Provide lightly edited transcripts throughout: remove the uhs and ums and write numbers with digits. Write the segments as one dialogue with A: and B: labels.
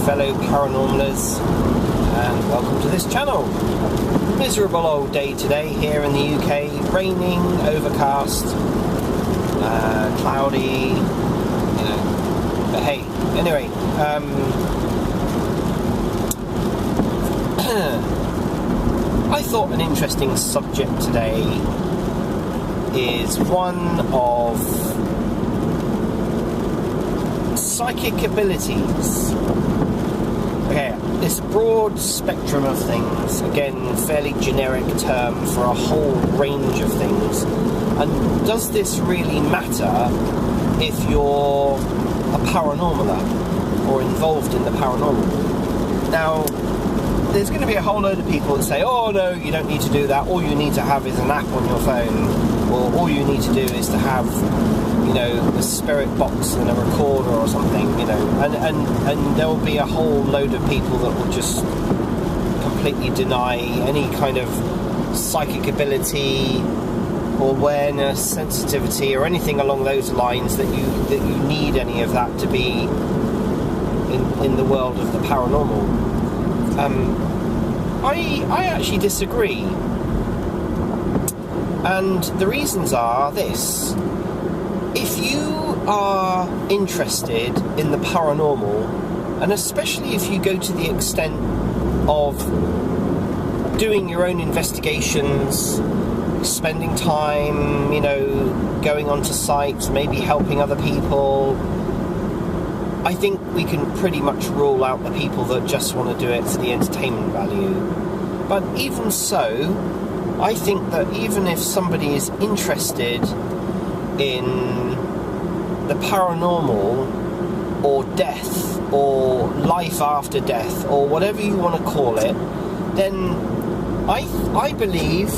A: fellow paranormalers, and welcome to this channel. Miserable old day today here in the UK, raining, overcast, cloudy, but hey, anyway, I thought an interesting subject today is one of psychic abilities. Okay, this broad spectrum of things, again, fairly generic term for a whole range of things. And does this really matter if you're a paranormaler or involved in the paranormal? Now, there's going to be a whole load of people that say, oh no, you don't need to do that, all you need to have is an app on your phone, or all you need to do is to have, a spirit box and a recorder or something, and there'll be a whole load of people that will just completely deny any kind of psychic ability, awareness, sensitivity, or anything along those lines that you need any of that to be in the world of the paranormal. I actually disagree, and the reasons are this. If you are interested in the paranormal, and especially if you go to the extent of doing your own investigations, spending time, going onto sites, maybe helping other people, I think we can pretty much rule out the people that just want to do it for the entertainment value. But even so, I think that even if somebody is interested in the paranormal, or death, or life after death, or whatever you want to call it, then I believe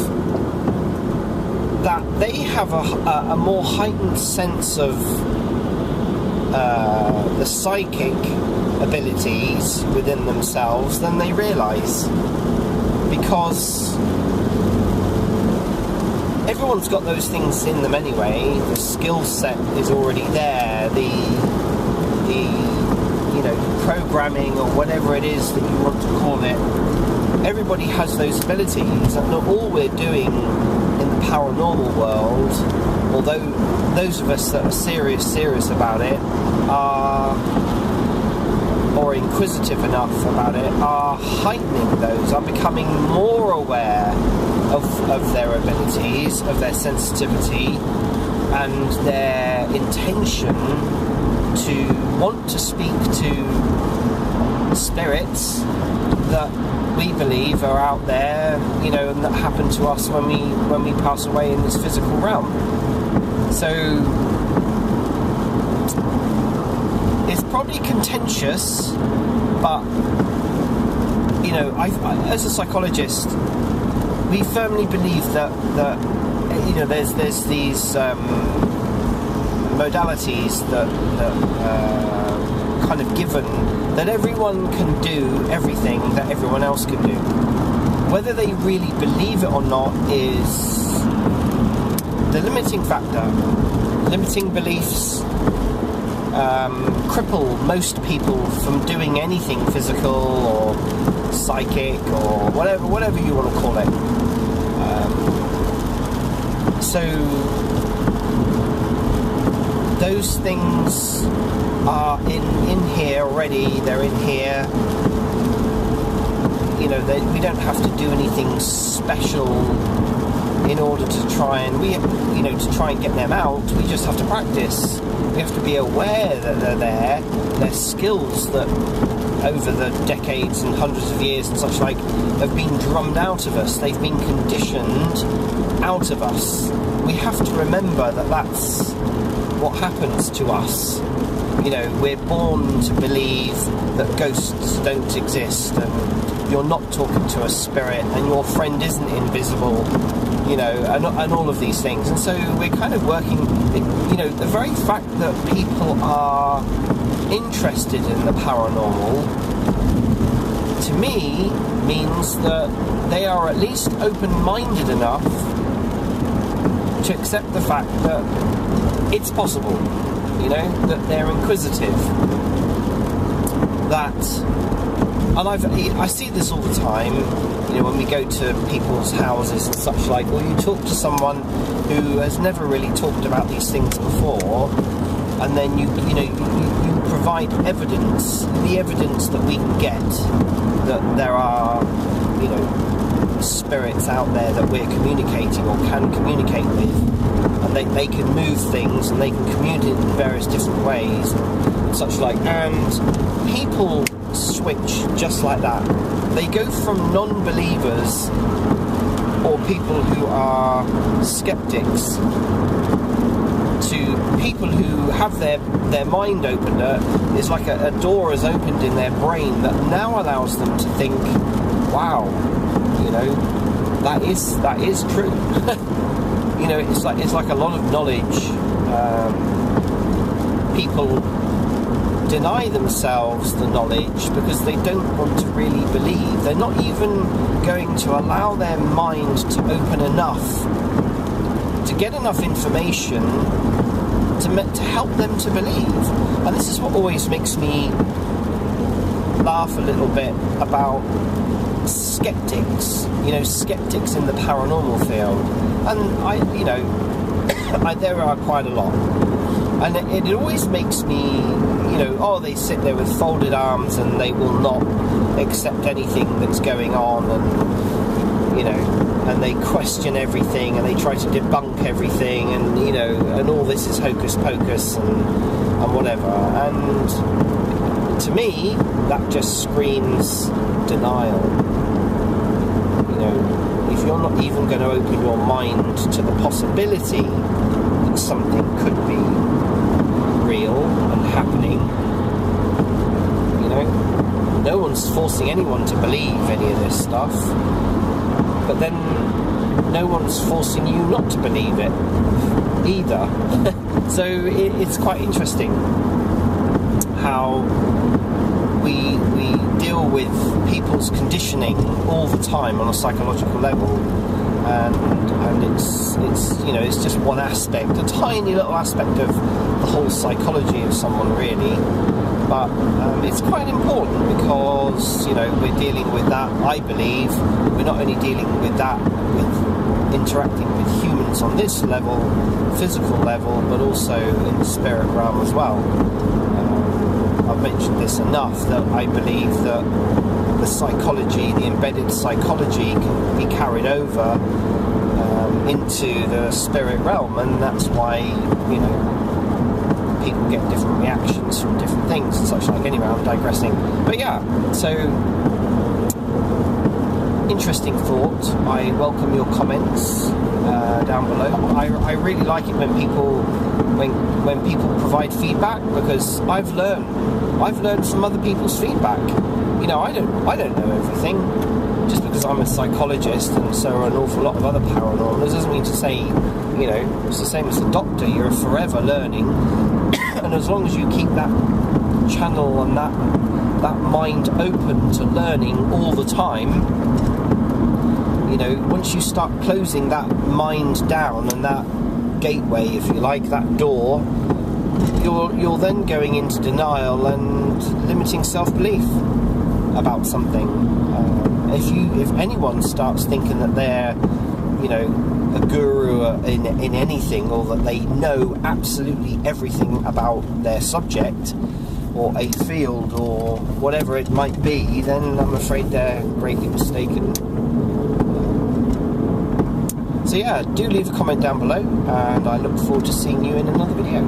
A: that they have a more heightened sense of the psychic abilities within themselves than they realise, because everyone's got those things in them anyway. The skill set is already there. The programming, or whatever it is that you want to call it, everybody has those abilities, and all we're doing in the paranormal world, although those of us that are serious about it or inquisitive enough about it, are heightening those, are becoming more aware of their abilities, of their sensitivity, and their intention to want to speak to spirits that we believe are out there, and that happen to us when we pass away in this physical realm. So it's probably contentious, but I, as a psychologist, we firmly believe that there's these modalities that kind of given, that everyone can do everything that everyone else can do. Whether they really believe it or not is the limiting factor. Limiting beliefs cripple most people from doing anything physical or psychic or whatever you want to call it. So those things are in here already. They're in here. We don't have to do anything special in order to try and get them out. We just have to practice. We have to be aware that they're there. They're skills that over the decades and hundreds of years and such like have been drummed out of us. They've been conditioned out of us. We have to remember that that's what happens to us. We're born to believe that ghosts don't exist, and you're not talking to a spirit, and your friend isn't invisible, and all of these things. And so we're kind of working, the very fact that people are interested in the paranormal, to me, means that they are at least open-minded enough to accept the fact that it's possible, that they're inquisitive. that, and I see this all the time, you know, when we go to people's houses and such like, or you talk to someone who has never really talked about these things before, and then you provide evidence, the evidence that we can get that there are, you know, spirits out there that we're communicating or can communicate with, and they can move things and they can communicate in various different ways and such like, and people switch just like that. They go from non-believers or people who are skeptics to people who have their mind opened. It's like a door is opened in their brain that now allows them to think, wow, you know, that is true. You know, it's like a lot of knowledge. People deny themselves the knowledge because they don't want to really believe. They're not even going to allow their mind to open enough to get enough information to help them to believe. And this is what always makes me laugh a little bit about skeptics, you know, skeptics in the paranormal field. And there are quite a lot. And it always makes me, you know, oh, they sit there with folded arms and they will not accept anything that's going on, and, you know, and they question everything and they try to debunk everything, and, you know, and all this is hocus pocus and whatever. And to me, that just screams denial. You know, if you're not even going to open your mind to the possibility that something could be real and happening, you know, no one's forcing anyone to believe any of this stuff, but then no one's forcing you not to believe it either. So it's quite interesting how we deal with people's conditioning all the time on a psychological level, and it's you know, it's just one aspect, a tiny little aspect of the whole psychology of someone, really. But it's quite important because, you know, we're dealing with that. I believe we're not only dealing with that, with interacting with humans on this level, physical level, but also in the spirit realm as well. I've mentioned this enough that I believe that the psychology, the embedded psychology, can be carried over into the spirit realm, and that's why, you know, people get different reactions from different things and such like. Anyway, I'm digressing. But yeah, so interesting thought. I welcome your comments down below. I really like it when people provide feedback, because I've learned from other people's feedback. You know, I don't know everything. Just because I'm a psychologist and so are an awful lot of other paranormals doesn't mean to say, you know, it's the same as a doctor. You're forever learning, and as long as you keep that channel and that mind open to learning all the time, you know, once you start closing that mind down and that gateway, if you like, that door, you're then going into denial and limiting self-belief about something. If anyone starts thinking that they're, you know, a guru in anything, or that they know absolutely everything about their subject or a field or whatever it might be, then I'm afraid they're greatly mistaken. So yeah, do leave a comment down below, and I look forward to seeing you in another video.